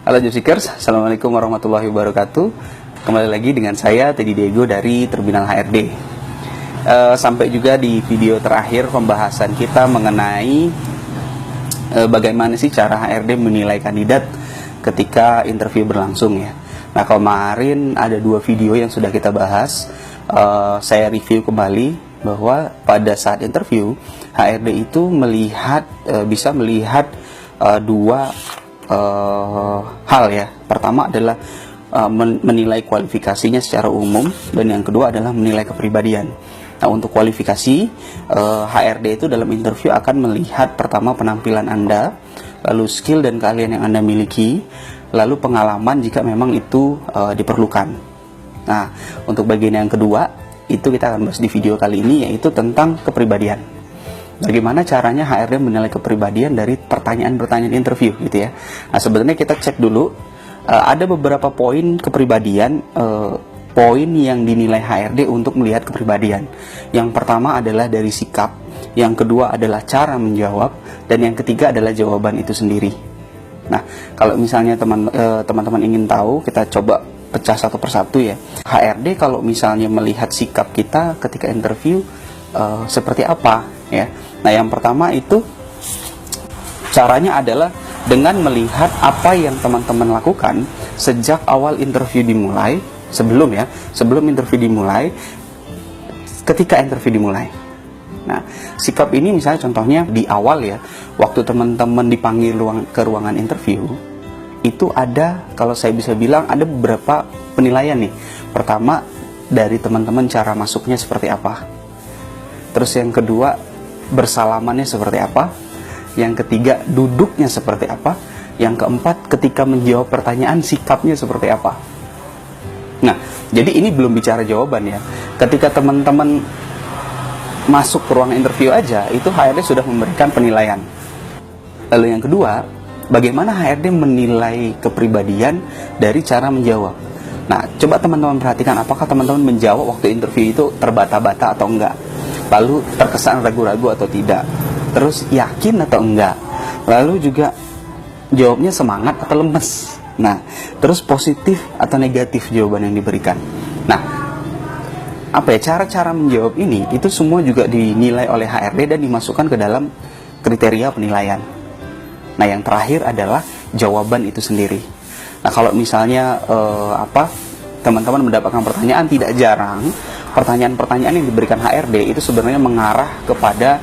Halo Jobseekers, Assalamualaikum warahmatullahi wabarakatuh. Kembali lagi dengan saya Teddy Diego dari Terminal HRD. Sampai juga di video terakhir pembahasan kita mengenai bagaimana sih cara HRD menilai kandidat ketika interview berlangsung ya. Nah, kemarin ada 2 video yang sudah kita bahas. Saya review kembali bahwa pada saat interview HRD itu bisa melihat 2 hal ya. Pertama adalah menilai kualifikasinya secara umum, dan yang kedua adalah menilai kepribadian. Nah, untuk kualifikasi, HRD itu dalam interview akan melihat pertama penampilan Anda, lalu skill dan keahlian yang Anda miliki, lalu pengalaman jika memang itu diperlukan. Nah, untuk bagian yang kedua itu kita akan bahas di video kali ini, yaitu tentang kepribadian. Bagaimana caranya HRD menilai kepribadian dari pertanyaan-pertanyaan interview gitu ya. Nah, sebenarnya kita cek dulu, ada beberapa poin kepribadian, poin yang dinilai HRD untuk melihat kepribadian. Yang pertama adalah dari sikap, yang kedua adalah cara menjawab, dan yang ketiga adalah jawaban itu sendiri. Nah, kalau misalnya teman-teman ingin tahu, kita coba pecah satu persatu ya. HRD kalau misalnya melihat sikap kita ketika interview, seperti apa ya. Nah, yang pertama itu caranya adalah dengan melihat apa yang teman-teman lakukan sejak awal interview dimulai, sebelum interview dimulai, ketika interview dimulai. Nah, sikap ini misalnya contohnya di awal ya, waktu teman-teman dipanggil ke ruangan interview, itu ada, kalau saya bisa bilang, ada beberapa penilaian nih. Pertama, dari teman-teman cara masuknya seperti apa. Terus yang kedua, bersalamannya seperti apa. Yang ketiga, duduknya seperti apa. Yang keempat, ketika menjawab pertanyaan, sikapnya seperti apa. Nah, jadi ini belum bicara jawaban ya. Ketika teman-teman masuk ke ruang interview aja, itu HRD sudah memberikan penilaian. Lalu yang kedua, bagaimana HRD menilai kepribadian dari cara menjawab. Nah, coba teman-teman perhatikan, apakah teman-teman menjawab waktu interview itu terbata-bata atau enggak. Lalu terkesan ragu-ragu atau tidak, terus yakin atau enggak, lalu juga jawabnya semangat atau lemes. Nah, terus positif atau negatif jawaban yang diberikan. Nah, cara-cara menjawab ini itu semua juga dinilai oleh HRD dan dimasukkan ke dalam kriteria penilaian. Nah, yang terakhir adalah jawaban itu sendiri. Nah, kalau misalnya teman-teman mendapatkan pertanyaan, tidak jarang pertanyaan-pertanyaan yang diberikan HRD itu sebenarnya mengarah kepada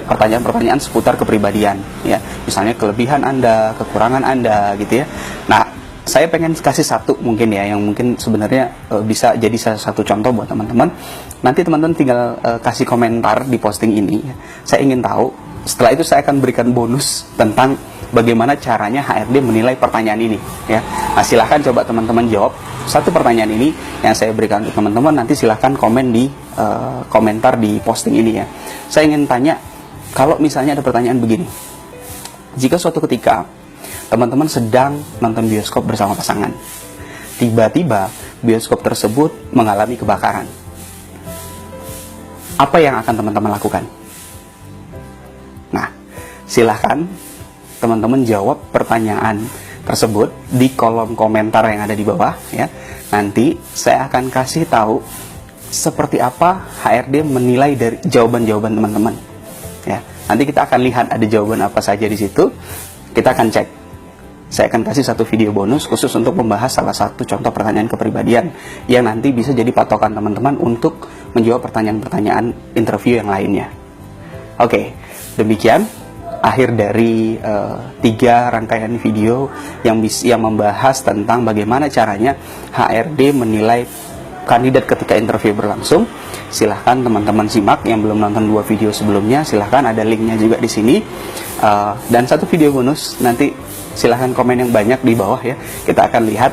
pertanyaan-pertanyaan seputar kepribadian ya. Misalnya kelebihan Anda, kekurangan Anda gitu ya. Nah, saya pengen kasih satu mungkin ya, yang mungkin sebenarnya bisa jadi salah satu contoh buat teman-teman. Nanti teman-teman tinggal kasih komentar di posting ini ya. Saya ingin tahu, setelah itu saya akan berikan bonus tentang bagaimana caranya HRD menilai pertanyaan ini ya. Nah, silahkan coba teman-teman jawab satu pertanyaan ini yang saya berikan untuk teman-teman. Nanti silahkan komen di komentar di posting ini ya. Saya ingin tanya, kalau misalnya ada pertanyaan begini, jika suatu ketika teman-teman sedang nonton bioskop bersama pasangan, tiba-tiba bioskop tersebut mengalami kebakaran, apa yang akan teman-teman lakukan? Nah, silahkan teman-teman jawab pertanyaan tersebut di kolom komentar yang ada di bawah ya. Nanti saya akan kasih tahu seperti apa HRD menilai dari jawaban-jawaban teman-teman ya. Nanti kita akan lihat ada jawaban apa saja di situ. Kita akan cek. Saya akan kasih satu video bonus khusus untuk membahas salah satu contoh pertanyaan kepribadian yang nanti bisa jadi patokan teman-teman untuk menjawab pertanyaan-pertanyaan interview yang lainnya. Oke, demikian akhir dari 3 rangkaian video yang membahas tentang bagaimana caranya HRD menilai kandidat ketika interview berlangsung. Silahkan teman-teman simak yang belum nonton 2 video sebelumnya, silahkan, ada linknya juga di sini. Dan satu video bonus, nanti silahkan komen yang banyak di bawah ya. Kita akan lihat,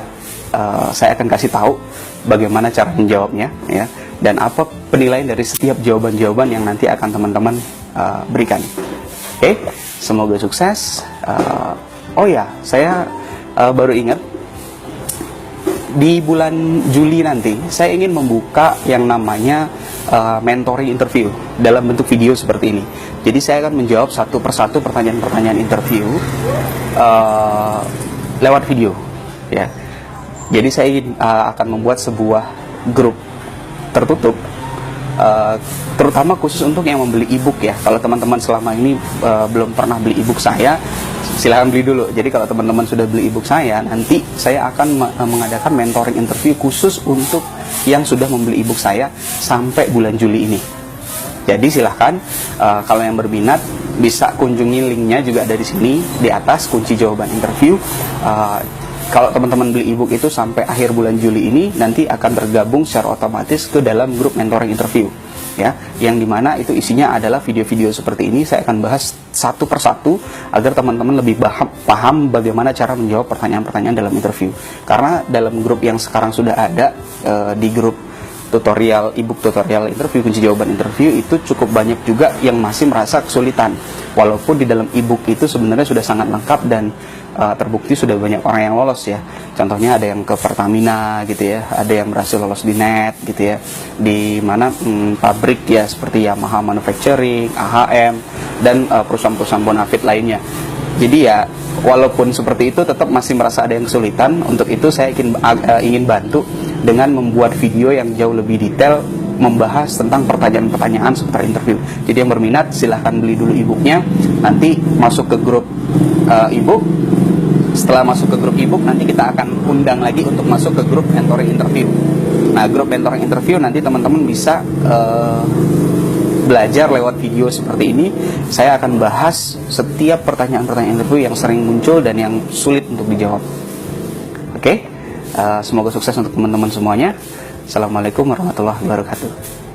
saya akan kasih tahu bagaimana cara menjawabnya ya, dan apa penilaian dari setiap jawaban-jawaban yang nanti akan teman-teman berikan. Oke, semoga sukses. Oh ya, saya baru ingat, di bulan Juli nanti saya ingin membuka yang namanya mentoring interview dalam bentuk video seperti ini. Jadi saya akan menjawab satu persatu pertanyaan-pertanyaan interview lewat video, ya. Jadi saya akan membuat sebuah grup tertutup, terutama khusus untuk yang membeli ebook ya. Kalau teman-teman selama ini belum pernah beli ebook saya, silahkan beli dulu. Jadi kalau teman-teman sudah beli ebook saya, nanti saya akan mengadakan mentoring interview khusus untuk yang sudah membeli ebook saya sampai bulan Juli ini. Jadi silahkan, kalau yang berminat bisa kunjungi linknya juga ada di sini di atas, kunci jawaban interview. Kalau teman-teman beli ebook itu sampai akhir bulan Juli ini, nanti akan tergabung secara otomatis ke dalam grup mentoring interview, ya, yang dimana itu isinya adalah video-video seperti ini. Saya akan bahas satu persatu agar teman-teman lebih paham bagaimana cara menjawab pertanyaan-pertanyaan dalam interview. Karena dalam grup yang sekarang sudah ada, di grup tutorial ebook tutorial interview, kunci jawaban interview, itu cukup banyak juga yang masih merasa kesulitan, walaupun di dalam ebook itu sebenarnya sudah sangat lengkap dan terbukti sudah banyak orang yang lolos ya. Contohnya ada yang ke Pertamina gitu ya, ada yang berhasil lolos di NET gitu ya, di mana pabrik ya seperti Yamaha Manufacturing, AHM, dan perusahaan-perusahaan bonafit lainnya. Jadi ya walaupun seperti itu tetap masih merasa ada yang kesulitan. Untuk itu saya ingin bantu dengan membuat video yang jauh lebih detail membahas tentang pertanyaan-pertanyaan seputar interview. Jadi yang berminat silahkan beli dulu ebooknya, nanti masuk ke grup ebook. Setelah masuk ke grup ebook, nanti kita akan undang lagi untuk masuk ke grup mentoring interview. Nah, grup mentoring interview nanti teman-teman bisa belajar lewat video seperti ini. Saya akan bahas setiap pertanyaan-pertanyaan interview yang sering muncul dan yang sulit untuk dijawab. Oke, semoga sukses untuk teman-teman semuanya. Assalamualaikum warahmatullahi wabarakatuh.